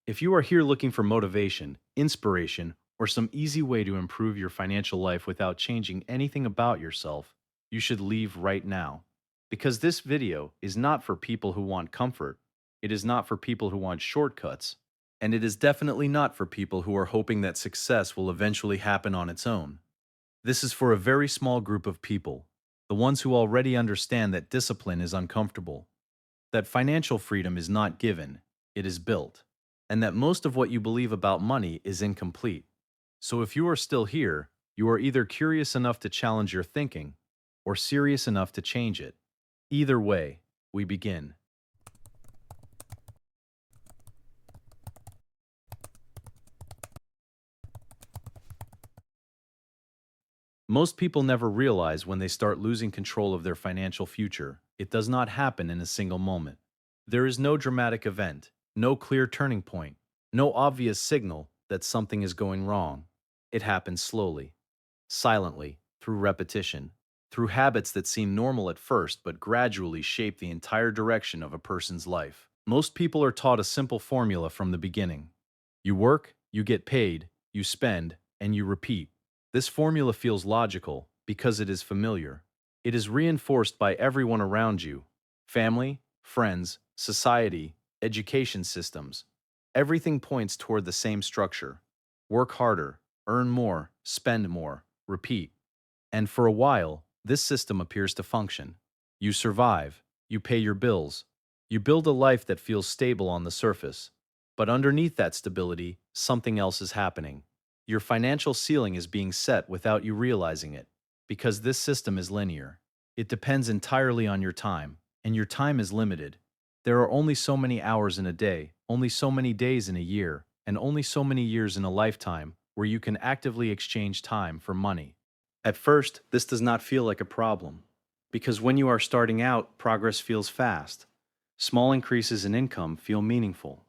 If you are here looking for motivation, inspiration, or some easy way to improve your financial life without changing anything about yourself, you should leave right now. Because this video is not for people who want comfort, it is not for people who want shortcuts, and it is definitely not for people who are hoping that success will eventually happen on its own. This is for a very small group of people, the ones who already understand that discipline is uncomfortable, that financial freedom is not given, it is built, and that most of what you believe about money is incomplete. So if you are still here, you are either curious enough to challenge your thinking or serious enough to change it. Either way, we begin. Most people never realize when they start losing control of their financial future. It does not happen in a single moment. There is no dramatic event, no clear turning point, no obvious signal that something is going wrong. It happens slowly, silently, through repetition, through habits that seem normal at first but gradually shape the entire direction of a person's life. Most people are taught a simple formula from the beginning. You work, you get paid, you spend, and you repeat. This formula feels logical because it is familiar. It is reinforced by everyone around you: family, friends, society, education systems. Everything points toward the same structure: work harder, earn more, spend more, repeat. And for a while, this system appears to function. You survive, you pay your bills, you build a life that feels stable on the surface. But underneath that stability, something else is happening. Your financial ceiling is being set without you realizing it, because this system is linear. It depends entirely on your time, and your time is limited. There are only so many hours in a day, only so many days in a year, and only so many years in a lifetime where you can actively exchange time for money. At first, this does not feel like a problem, because when you are starting out, progress feels fast. Small increases in income feel meaningful.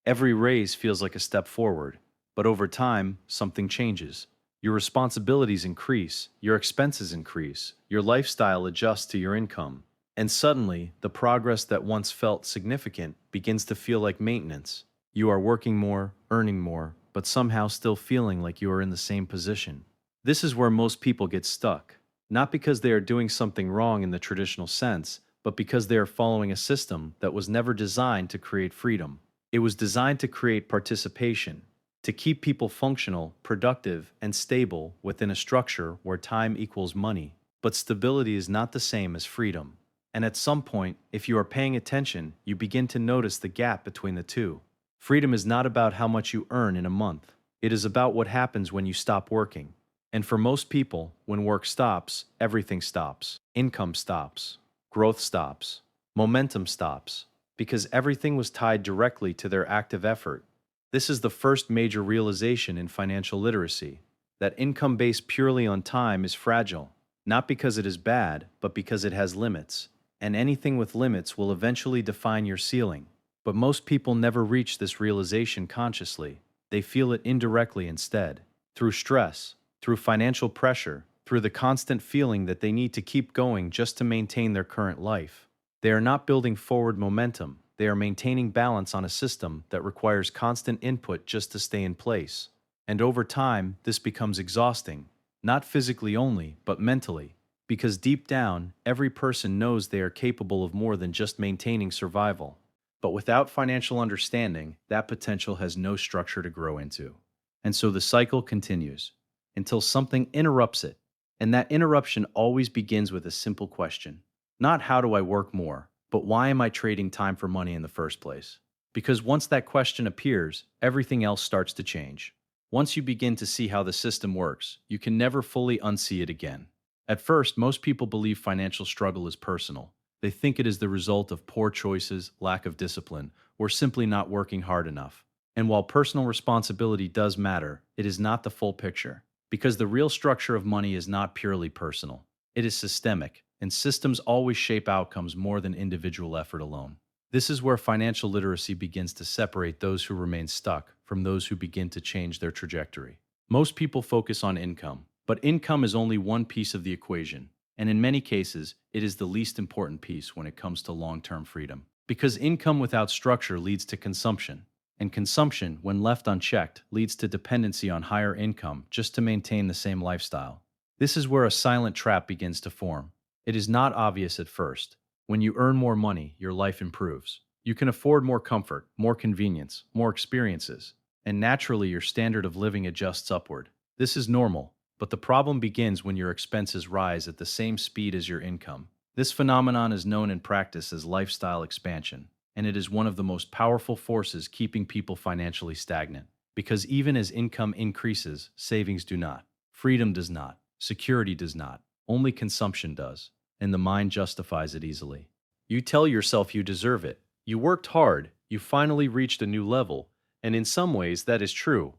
Every raise feels like a step forward, but over time, something changes. Your responsibilities increase, your expenses increase, your lifestyle adjusts to your income, and suddenly, the progress that once felt significant begins to feel like maintenance. You are working more, earning more, but somehow still feeling like you are in the same position. This is where most people get stuck, not because they are doing something wrong in the traditional sense, but because they are following a system that was never designed to create freedom. It was designed to create participation, to keep people functional, productive, and stable within a structure where time equals money. But stability is not the same as freedom. And at some point, if you are paying attention, you begin to notice the gap between the two. Freedom is not about how much you earn in a month. It is about what happens when you stop working. And for most people, when work stops, everything stops. Income stops. Growth stops. Momentum stops. Because everything was tied directly to their active effort. This is the first major realization in financial literacy, that income based purely on time is fragile, not because it is bad, but because it has limits. And anything with limits will eventually define your ceiling. But most people never reach this realization consciously. They feel it indirectly instead, through stress, through financial pressure, through the constant feeling that they need to keep going just to maintain their current life. They are not building forward momentum, they are maintaining balance on a system that requires constant input just to stay in place. And over time, this becomes exhausting, not physically only, but mentally, because deep down, every person knows they are capable of more than just maintaining survival. But without financial understanding, that potential has no structure to grow into. And so the cycle continues until something interrupts it. And that interruption always begins with a simple question: not how do I work more, but why am I trading time for money in the first place? Because once that question appears, everything else starts to change. Once you begin to see how the system works, you can never fully unsee it again. At first, most people believe financial struggle is personal. They think it is the result of poor choices, lack of discipline, or simply not working hard enough. And while personal responsibility does matter, it is not the full picture. Because the real structure of money is not purely personal. It is systemic, and systems always shape outcomes more than individual effort alone. This is where financial literacy begins to separate those who remain stuck from those who begin to change their trajectory. Most people focus on income, but income is only one piece of the equation, and in many cases, it is the least important piece when it comes to long-term freedom. Because income without structure leads to consumption, And consumption, when left unchecked, leads to dependency on higher income just to maintain the same lifestyle. This is where a silent trap begins to form. It is not obvious at first. When you earn more money, your life improves. You can afford more comfort, more convenience, more experiences, and naturally your standard of living adjusts upward. This is normal, but the problem begins when your expenses rise at the same speed as your income. This phenomenon is known in practice as lifestyle expansion, and it is one of the most powerful forces keeping people financially stagnant. Because even as income increases, savings do not, freedom does not, security does not, only consumption does, and the mind justifies it easily. You tell yourself you deserve it. You worked hard, you finally reached a new level, and in some ways that is true.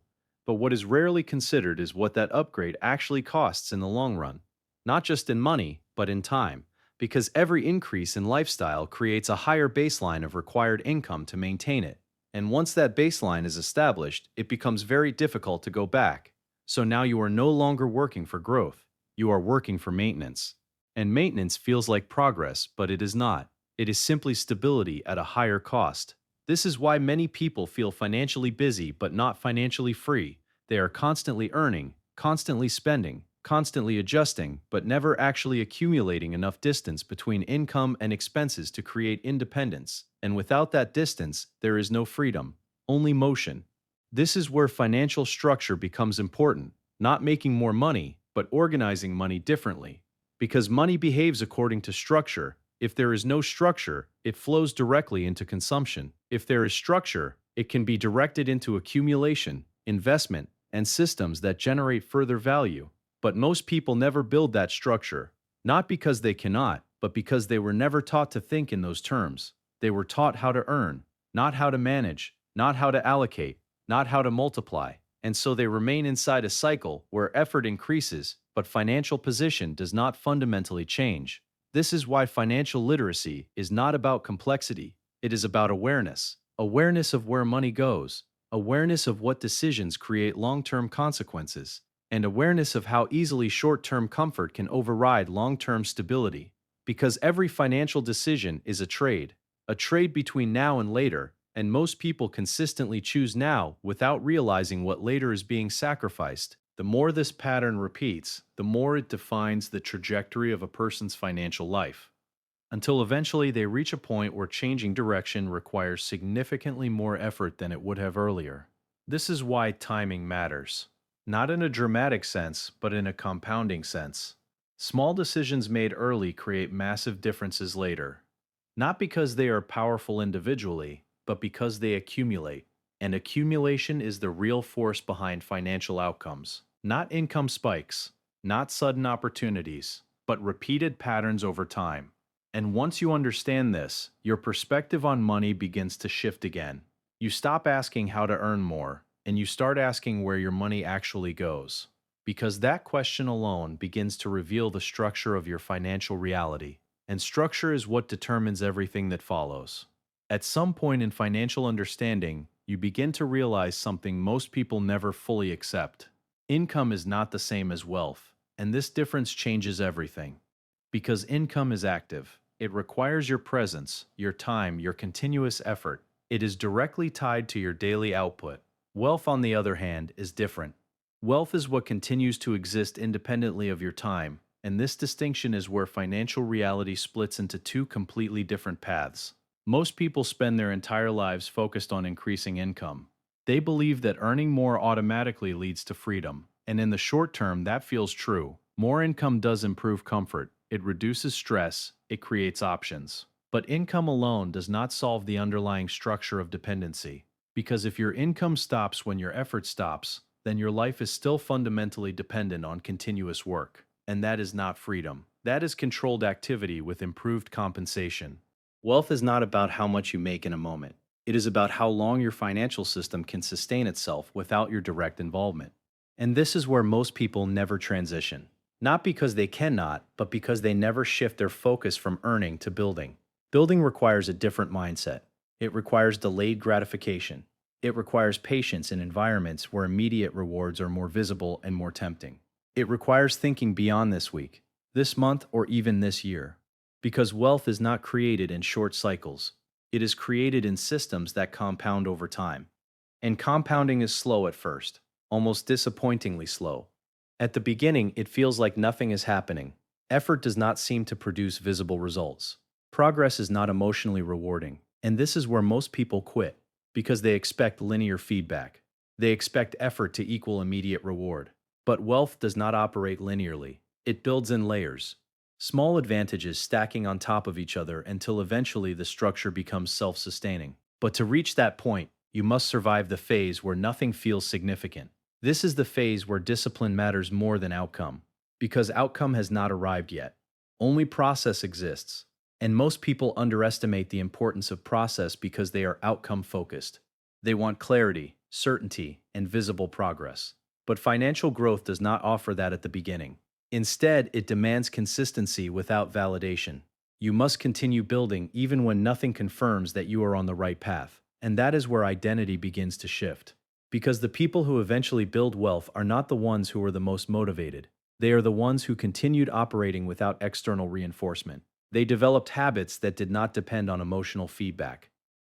But what is rarely considered is what that upgrade actually costs in the long run. Not just in money, but in time, because every increase in lifestyle creates a higher baseline of required income to maintain it. And once that baseline is established, it becomes very difficult to go back. So now you are no longer working for growth, you are working for maintenance. And maintenance feels like progress, but it is not. It is simply stability at a higher cost. This is why many people feel financially busy but not financially free. They are constantly earning, constantly spending, constantly adjusting, but never actually accumulating enough distance between income and expenses to create independence. And without that distance, there is no freedom, only motion. This is where financial structure becomes important, not making more money, but organizing money differently. Because money behaves according to structure. If there is no structure, it flows directly into consumption. If there is structure, it can be directed into accumulation, investment, and systems that generate further value. But most people never build that structure, not because they cannot, but because they were never taught to think in those terms. They were taught how to earn, not how to manage, not how to allocate, not how to multiply. And so they remain inside a cycle where effort increases, but financial position does not fundamentally change. This is why financial literacy is not about complexity, it is about awareness. Awareness of where money goes, awareness of what decisions create long-term consequences, and awareness of how easily short-term comfort can override long-term stability. Because every financial decision is a trade between now and later, and most people consistently choose now without realizing what later is being sacrificed. The more this pattern repeats, the more it defines the trajectory of a person's financial life, until eventually they reach a point where changing direction requires significantly more effort than it would have earlier. This is why timing matters. Not in a dramatic sense, but in a compounding sense. Small decisions made early create massive differences later. Not because they are powerful individually, but because they accumulate. And accumulation is the real force behind financial outcomes. Not income spikes, not sudden opportunities, but repeated patterns over time. And once you understand this, your perspective on money begins to shift again. You stop asking how to earn more, and you start asking where your money actually goes. Because that question alone begins to reveal the structure of your financial reality. And structure is what determines everything that follows. At some point in financial understanding, you begin to realize something most people never fully accept. Income is not the same as wealth, and this difference changes everything. Because income is active, it requires your presence, your time, your continuous effort. It is directly tied to your daily output. Wealth, on the other hand, is different. Wealth is what continues to exist independently of your time, and this distinction is where financial reality splits into two completely different paths. Most people spend their entire lives focused on increasing income. They believe that earning more automatically leads to freedom, and in the short term that feels true. More income does improve comfort, it reduces stress, it creates options. But income alone does not solve the underlying structure of dependency. Because if your income stops when your effort stops, then your life is still fundamentally dependent on continuous work. And that is not freedom. That is controlled activity with improved compensation. Wealth is not about how much you make in a moment. It is about how long your financial system can sustain itself without your direct involvement. And this is where most people never transition. Not because they cannot, but because they never shift their focus from earning to building. Building requires a different mindset. It requires delayed gratification. It requires patience in environments where immediate rewards are more visible and more tempting. It requires thinking beyond this week, this month, or even this year. Because wealth is not created in short cycles. It is created in systems that compound over time. And compounding is slow at first, almost disappointingly slow. At the beginning, it feels like nothing is happening. Effort does not seem to produce visible results. Progress is not emotionally rewarding, and this is where most people quit because they expect linear feedback. They expect effort to equal immediate reward. But wealth does not operate linearly, it builds in layers. Small advantages stacking on top of each other until eventually the structure becomes self sustaining. But to reach that point, you must survive the phase where nothing feels significant. This is the phase where discipline matters more than outcome, because outcome has not arrived yet. Only process exists, and most people underestimate the importance of process because they are outcome focused. They want clarity, certainty, and visible progress. But financial growth does not offer that at the beginning. Instead, it demands consistency without validation. You must continue building even when nothing confirms that you are on the right path. And that is where identity begins to shift. Because the people who eventually build wealth are not the ones who are the most motivated. They are the ones who continued operating without external reinforcement. They developed habits that did not depend on emotional feedback.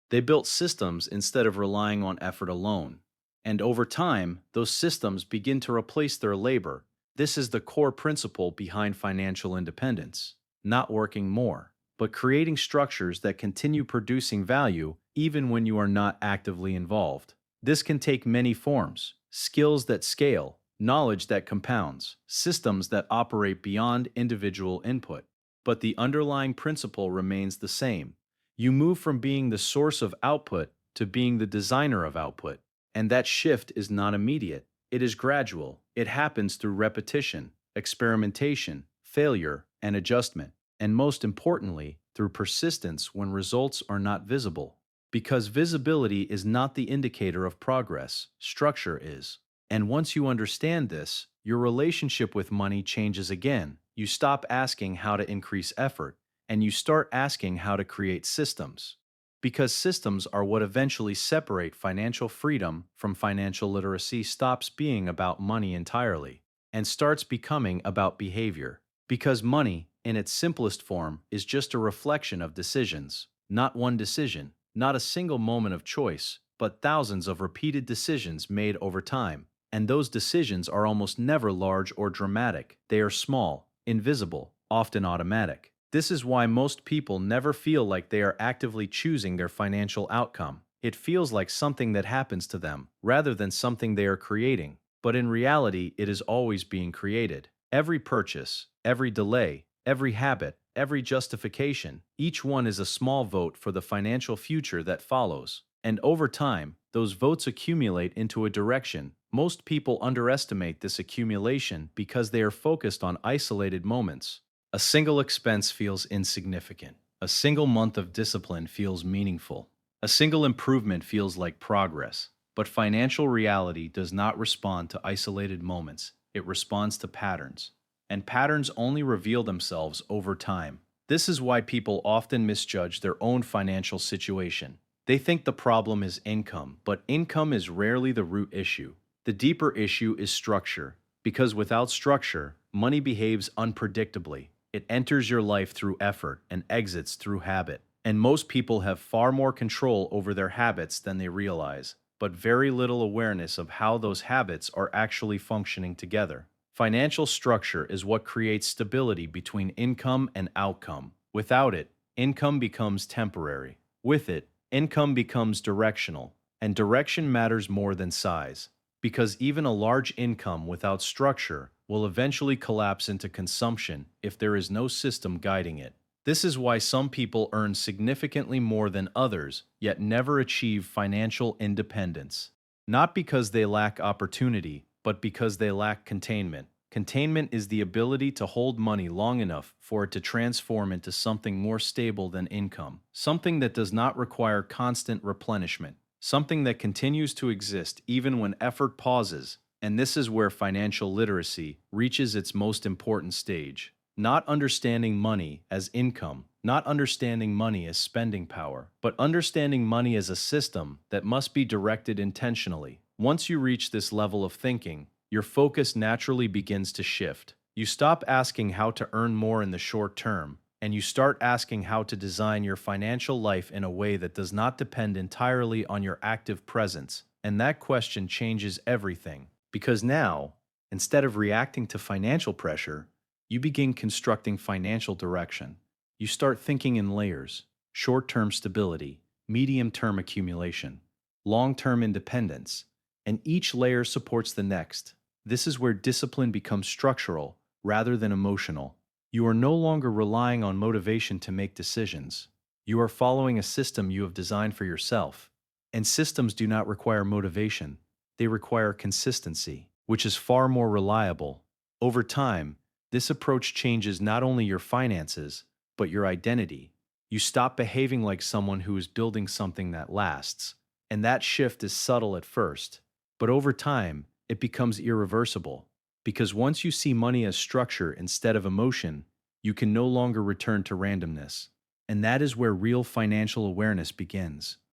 They built systems instead of relying on effort alone. And over time, those systems begin to replace their labor. This is the core principle behind financial independence. Not working more, but creating structures that continue producing value even when you are not actively involved. This can take many forms: skills that scale, knowledge that compounds, systems that operate beyond individual input. But the underlying principle remains the same. You move from being the source of output to being the designer of output. And that shift is not immediate. It is gradual. It happens through repetition, experimentation, failure, and adjustment. And most importantly, through persistence when results are not visible. Because visibility is not the indicator of progress, structure is. And once you understand this, your relationship with money changes again. You stop asking how to increase effort, and you start asking how to create systems. Because systems are what eventually separate financial freedom from financial literacy stops being about money entirely and starts becoming about behavior. Because money, in its simplest form, is just a reflection of decisions. Not one decision, not a single moment of choice, but thousands of repeated decisions made over time. And those decisions are almost never large or dramatic. They are small, invisible, often automatic. This is why most people never feel like they are actively choosing their financial outcome. It feels like something that happens to them, rather than something they are creating. But in reality, it is always being created. Every purchase, every delay, every habit, every justification, each one is a small vote for the financial future that follows. And over time, those votes accumulate into a direction. Most people underestimate this accumulation because they are focused on isolated moments. A single expense feels insignificant. A single month of discipline feels meaningful. A single improvement feels like progress. But financial reality does not respond to isolated moments, it responds to patterns. And patterns only reveal themselves over time. This is why people often misjudge their own financial situation. They think the problem is income, but income is rarely the root issue. The deeper issue is structure, because without structure, money behaves unpredictably. It enters your life through effort and exits through habit. And most people have far more control over their habits than they realize, but very little awareness of how those habits are actually functioning together. Financial structure is what creates stability between income and outcome. Without it, income becomes temporary. With it, income becomes directional. And direction matters more than size. Because even a large income without structure will eventually collapse into consumption if there is no system guiding it. This is why some people earn significantly more than others, yet never achieve financial independence. Not because they lack opportunity, but because they lack containment. Containment is the ability to hold money long enough for it to transform into something more stable than income, something that does not require constant replenishment, something that continues to exist even when effort pauses. And this is where financial literacy reaches its most important stage. Not understanding money as income, not understanding money as spending power, but understanding money as a system that must be directed intentionally. Once you reach this level of thinking, your focus naturally begins to shift. You stop asking how to earn more in the short term, and you start asking how to design your financial life in a way that does not depend entirely on your active presence, And that question changes everything. Because now, instead of reacting to financial pressure, you begin constructing financial direction. You start thinking in layers: short term stability, medium term accumulation, long term independence, and each layer supports the next. This is where discipline becomes structural rather than emotional. You are no longer relying on motivation to make decisions. You are following a system you have designed for yourself. And systems do not require motivation, they require consistency, which is far more reliable. Over time, this approach changes not only your finances, but your identity. You stop behaving like someone who is building something that lasts. And that shift is subtle at first, but over time, it becomes irreversible. Because once you see money as structure instead of emotion, you can no longer return to randomness. And that is where real financial awareness begins.